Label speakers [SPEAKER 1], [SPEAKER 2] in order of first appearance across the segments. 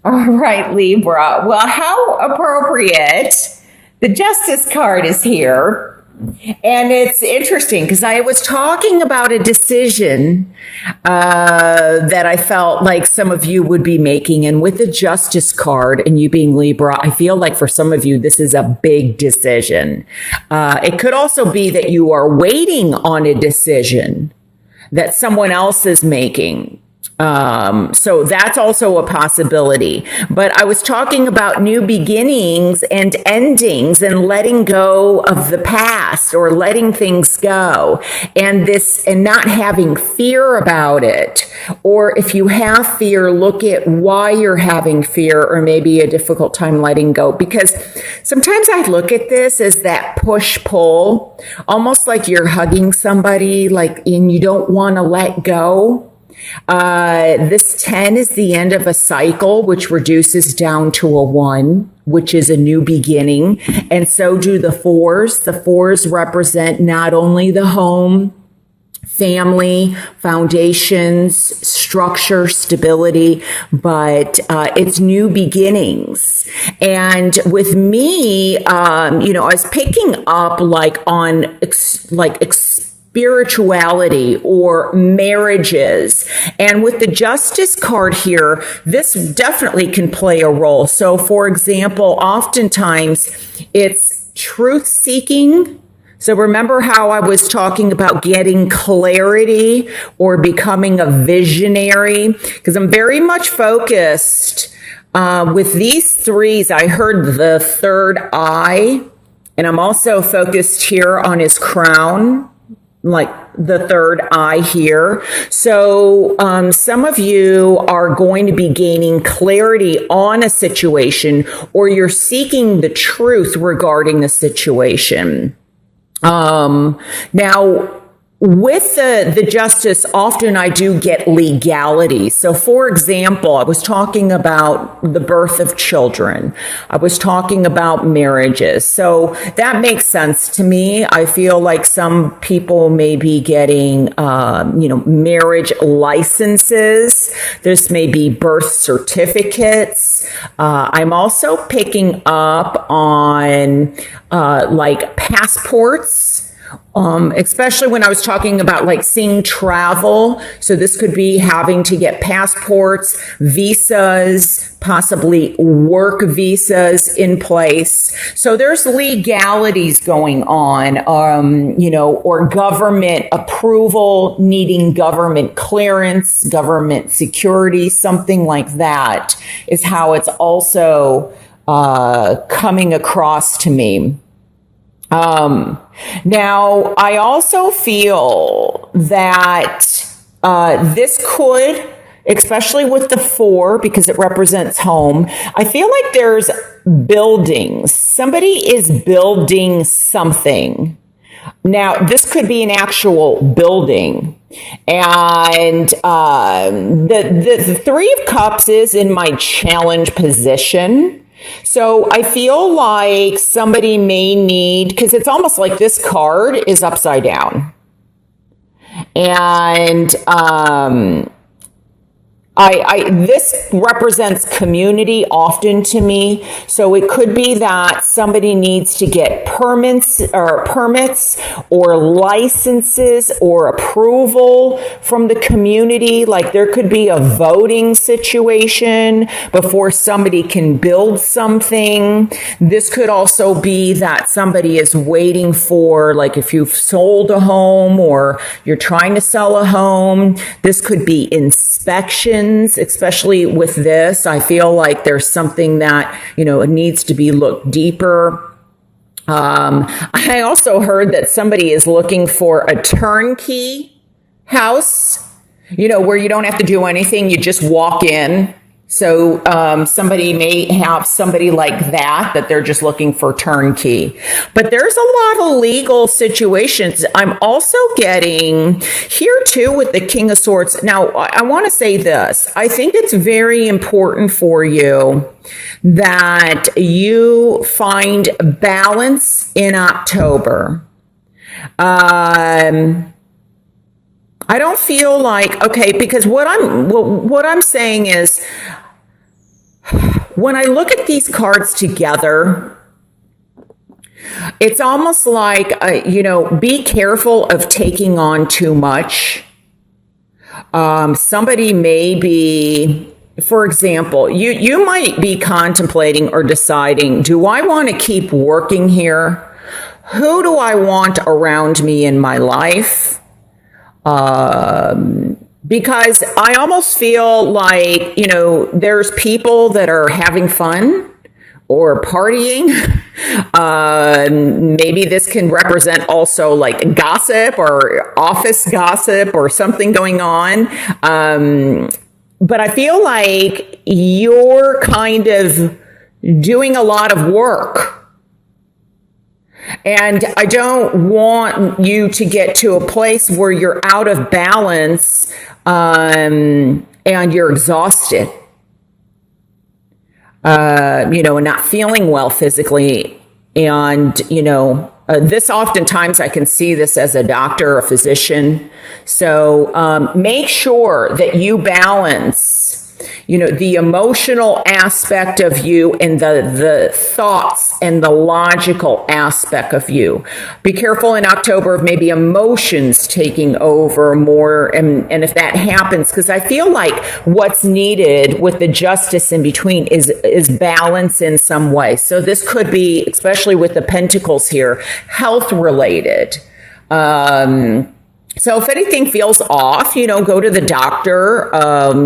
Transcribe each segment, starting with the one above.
[SPEAKER 1] All right, Libra. Well, how appropriate. The Justice card is here. And it's interesting because I was talking about a decision that I felt like some of you would be making. And with the Justice card and you being Libra, I feel like for some of you, this is a big decision. It could also be that you are waiting on a decision that someone else is making. So that's also a possibility. But I was talking about new beginnings and endings and letting go of the past or letting things go and not having fear about it. Or if you have fear, look at why you're having fear or maybe a difficult time letting go. Because sometimes I look at this as that push pull, almost like you're hugging somebody, and you don't want to let go. This 10 is the end of a cycle, which reduces down to a 1, which is a new beginning. And so do the 4s. The 4s represent not only the home, family, foundations, structure, stability, but it's new beginnings. And with me, I was picking up on spirituality or marriages. And with the Justice card here, this definitely can play a role. So for example, oftentimes it's truth seeking. So remember how I was talking about getting clarity or becoming a visionary? Because I'm very much focused with these 3s. I heard the third eye, and I'm also focused here on his crown, like the third eye here. So some of you are going to be gaining clarity on a situation, or you're seeking the truth regarding a situation. Now, with the Justice, often I do get legality. So for example, I was talking about the birth of children. I was talking about marriages. So that makes sense to me. I feel like some people may be getting, marriage licenses. This may be birth certificates. I'm also picking up on, passports. Especially when I was talking about seeing travel. So this could be having to get passports, visas, possibly work visas in place. So there's legalities going on, or government approval, needing government clearance, government security, something like that is how it's also coming across to me. Now, I also feel that this could, especially with the 4, because it represents home, I feel like there's buildings. Somebody is building something. Now, this could be an actual building. And the 3 of Cups is in my challenge position. So I feel like somebody may need, because it's almost like this card is upside down. And this represents community often to me. So it could be that somebody needs to get permits or licenses or approval from the community. Like there could be a voting situation before somebody can build something. This could also be that somebody is waiting for, like if you've sold a home or you're trying to sell a home, this could be inspection. Especially with this, I feel like there's something that, it needs to be looked deeper. I also heard that somebody is looking for a turnkey house, where you don't have to do anything. You just walk in. So somebody may have somebody like that they're just looking for turnkey. But there's a lot of legal situations. I'm also getting here too with the King of Swords. Now, I want to say this. I think it's very important for you that you find balance in October. I don't feel like, okay, because what I'm saying is, when I look at these cards together, it's almost like, be careful of taking on too much. Somebody may be, for example, you might be contemplating or deciding, do I want to keep working here? Who do I want around me in my life? Because I almost feel like, there's people that are having fun or partying. Maybe this can represent also like gossip or office gossip or something going on. But I feel like you're kind of doing a lot of work. And I don't want you to get to a place where you're out of balance and you're exhausted. And not feeling well physically. And, this oftentimes I can see this as a doctor or a physician. So make sure that you balance, the emotional aspect of you and the thoughts and the logical aspect of you. Be careful in October of maybe emotions taking over more. And if that happens, because I feel like what's needed with the justice in between is balance in some way. So this could be, especially with the pentacles here, health related. So if anything feels off, go to the doctor,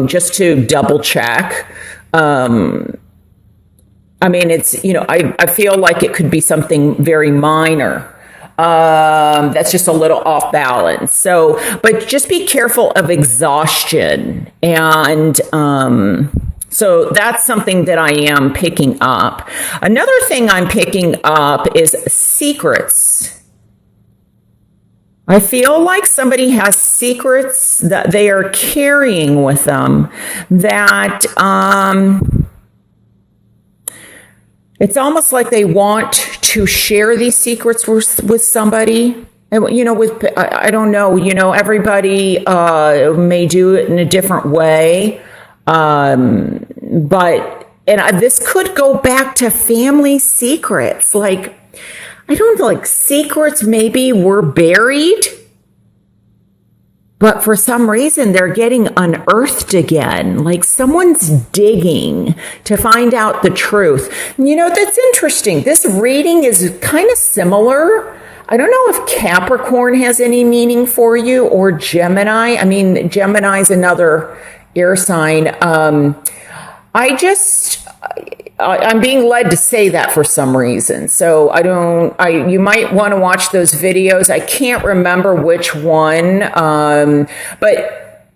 [SPEAKER 1] just to double check. It's, I feel like it could be something very minor. That's just a little off balance. So, but just be careful of exhaustion. And, so that's something that I am picking up. Another thing I'm picking up is secrets. I feel like somebody has secrets that they are carrying with them that it's almost like they want to share these secrets with somebody. And, I don't know, everybody may do it in a different way. This could go back to family secrets. Like, I don't know, like secrets maybe were buried, but for some reason they're getting unearthed again. Like someone's digging to find out the truth. That's interesting. This reading is kind of similar. I don't know if Capricorn has any meaning for you or Gemini. Gemini is another air sign. I'm being led to say that for some reason. So you might want to watch those videos. I can't remember which one. But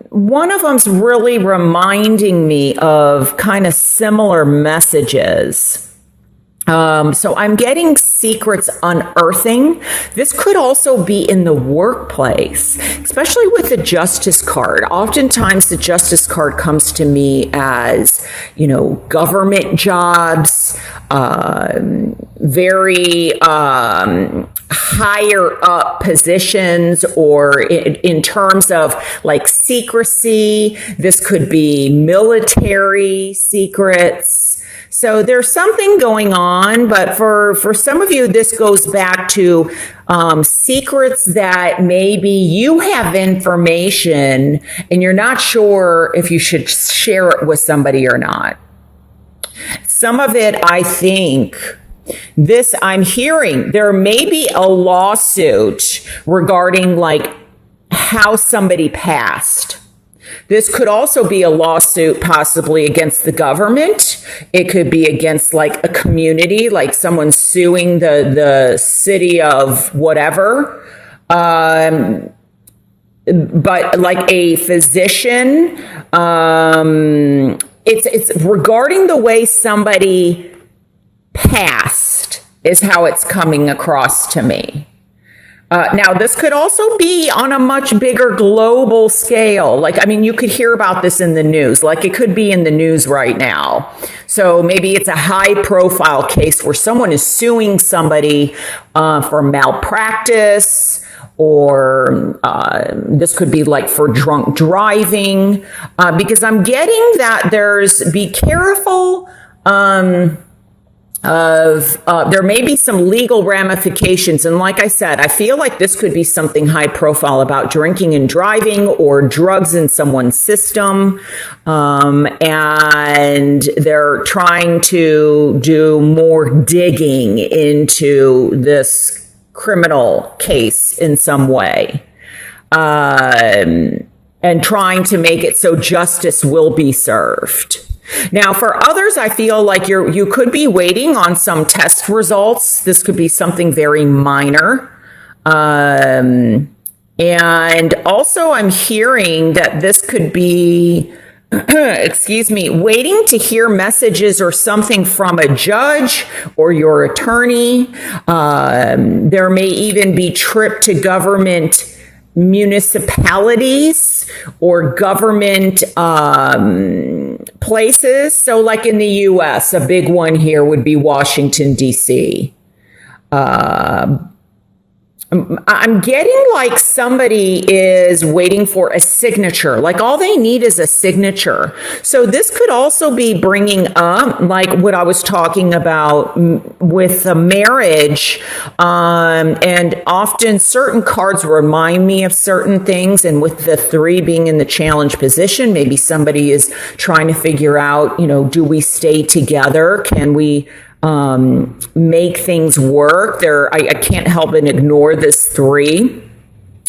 [SPEAKER 1] one of them's really reminding me of kind of similar messages. So I'm getting secrets unearthing. This could also be in the workplace, especially with the Justice card. Oftentimes the Justice card comes to me as, government jobs, very higher up positions, or in terms of like secrecy. This could be military secrets. So there's something going on, but for some of you, this goes back to secrets that maybe you have information and you're not sure if you should share it with somebody or not. Some of it, I think, I'm hearing there may be a lawsuit regarding like how somebody passed. This could also be a lawsuit possibly against the government. It could be against like a community, like someone suing the city of whatever. But like a physician, it's regarding the way somebody passed is how it's coming across to me. Now, this could also be on a much bigger global scale. Like, I mean, you could hear about this in the news. Like, it could be in the news right now. So maybe it's a high profile case where someone is suing somebody for malpractice, or this could be like for drunk driving, because I'm getting that be careful there may be some legal ramifications. And like I said, I feel like this could be something high profile about drinking and driving or drugs in someone's system. And they're trying to do more digging into this criminal case in some way. And trying to make it so justice will be served. Now, for others, I feel like you could be waiting on some test results. This could be something very minor. And also I'm hearing that this could be, waiting to hear messages or something from a judge or your attorney. There may even be trip to government municipalities or government places. So like in the US, a big one here would be Washington, D.C. I'm getting like somebody is waiting for a signature. Like all they need is a signature. So this could also be bringing up like what I was talking about with the marriage. And often certain cards remind me of certain things. And with the 3 being in the challenge position, maybe somebody is trying to figure out, do we stay together? Can we make things work? I can't help and ignore this 3,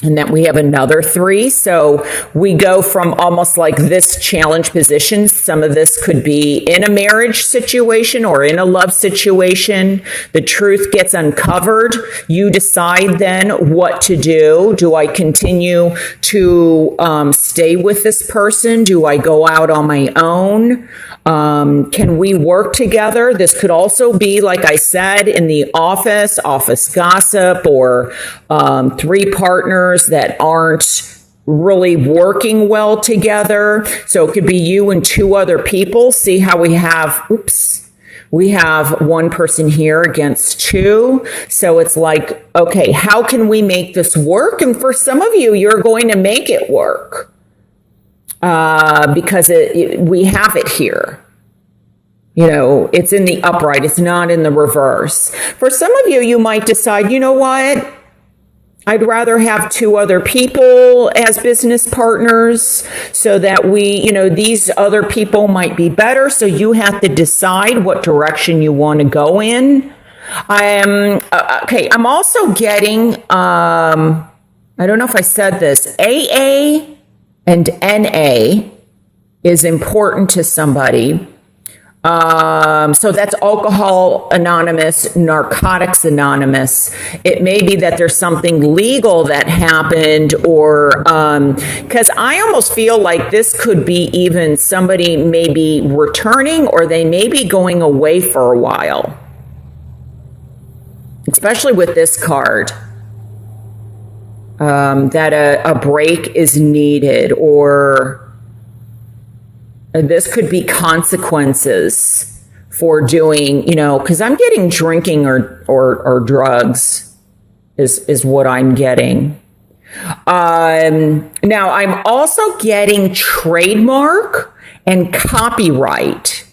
[SPEAKER 1] and that we have another 3. So we go from almost like this challenge position. Some of this could be in a marriage situation or in a love situation. The truth gets uncovered. You decide then what to do. Do I continue to stay with this person? Do I go out on my own? Can we work together? This could also be, like I said, in the office gossip, or 3 partners that aren't really working well together. So it could be you and 2 other people. See how we have 1 person here against 2. So it's like, okay, how can we make this work? And for some of you, you're going to make it work. Because we have it here. It's in the upright. It's not in the reverse. For some of you, you might decide, you know what? I'd rather have 2 other people as business partners so that these other people might be better. So you have to decide what direction you want to go in. I'm also getting, I don't know if I said this, AA and NA is important to somebody. So that's Alcohol Anonymous, Narcotics Anonymous. It may be that there's something legal that happened, or because I almost feel like this could be even somebody maybe returning, or they may be going away for a while, especially with this card. That a break is needed, or this could be consequences for doing, because I'm getting drinking or drugs is what I'm getting. Now I'm also getting trademark and copyright.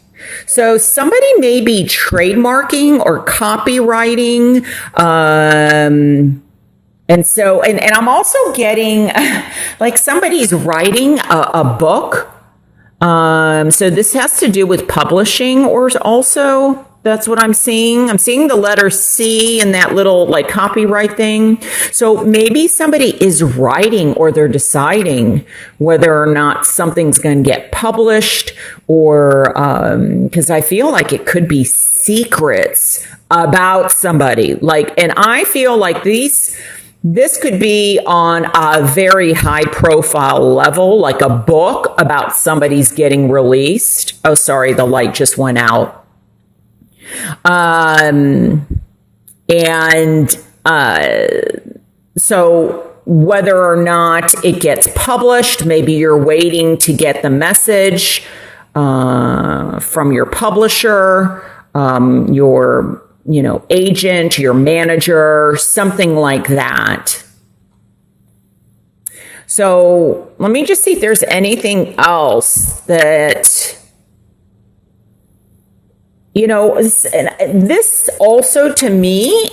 [SPEAKER 1] So somebody may be trademarking or copywriting, and so, and I'm also getting like somebody's writing a book. So this has to do with publishing, or also that's what I'm seeing. I'm seeing the letter C in that little like copyright thing. So maybe somebody is writing, or they're deciding whether or not something's going to get published, or, cause I feel like it could be secrets about somebody. And I feel like this could be on a very high profile level, like a book about somebody's getting released. Oh, sorry, the light just went out. So whether or not it gets published, maybe you're waiting to get the message from your publisher, your agent, your manager, something like that. So let me just see if there's anything else that, this also to me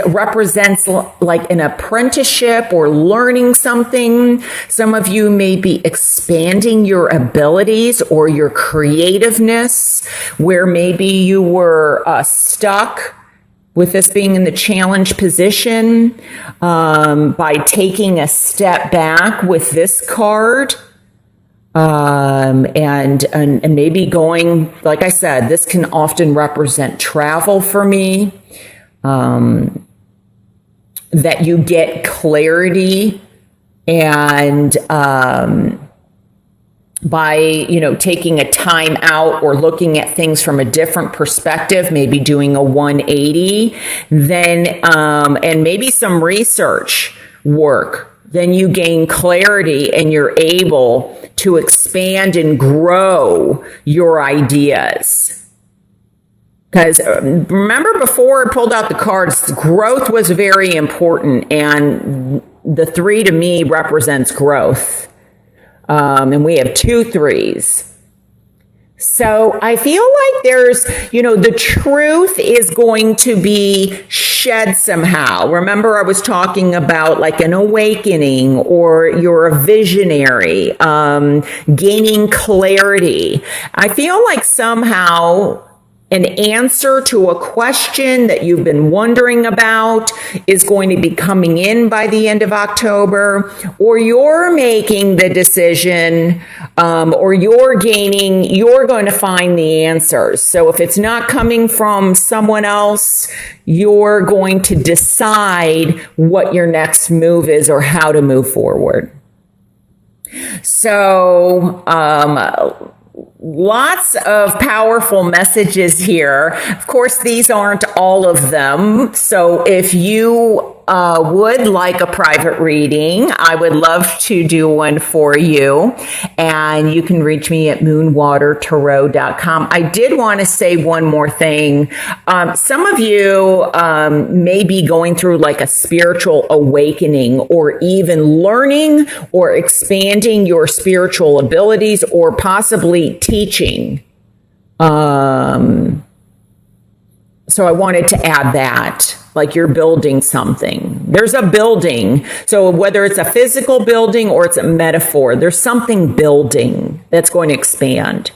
[SPEAKER 1] represents like an apprenticeship or learning something. Some of you may be expanding your abilities or your creativeness, where maybe you were stuck with this being in the challenge position, by taking a step back with this card. And maybe going, like I said, this can often represent travel for me, that you get clarity and, by, taking a time out or looking at things from a different perspective, maybe doing a 180, then, and maybe some research work, then you gain clarity and you're able to expand and grow your ideas. Because remember before I pulled out the cards, growth was very important, and the 3 to me represents growth. And we have 2 3s. So I feel like there's, the truth is going to be shed somehow. Remember, I was talking about like an awakening, or you're a visionary, gaining clarity. I feel like somehow an answer to a question that you've been wondering about is going to be coming in by the end of October, or you're making the decision, or you're going to find the answers. So if it's not coming from someone else, you're going to decide what your next move is or how to move forward. So, lots of powerful messages here. Of course, these aren't all of them. So if you would like a private reading, I would love to do one for you. And you can reach me at moonwatertarot.com. I did want to say one more thing. Some of you may be going through like a spiritual awakening, or even learning or expanding your spiritual abilities, or possibly teaching. So I wanted to add that, like you're building something. There's a building. So whether it's a physical building or it's a metaphor, there's something building that's going to expand.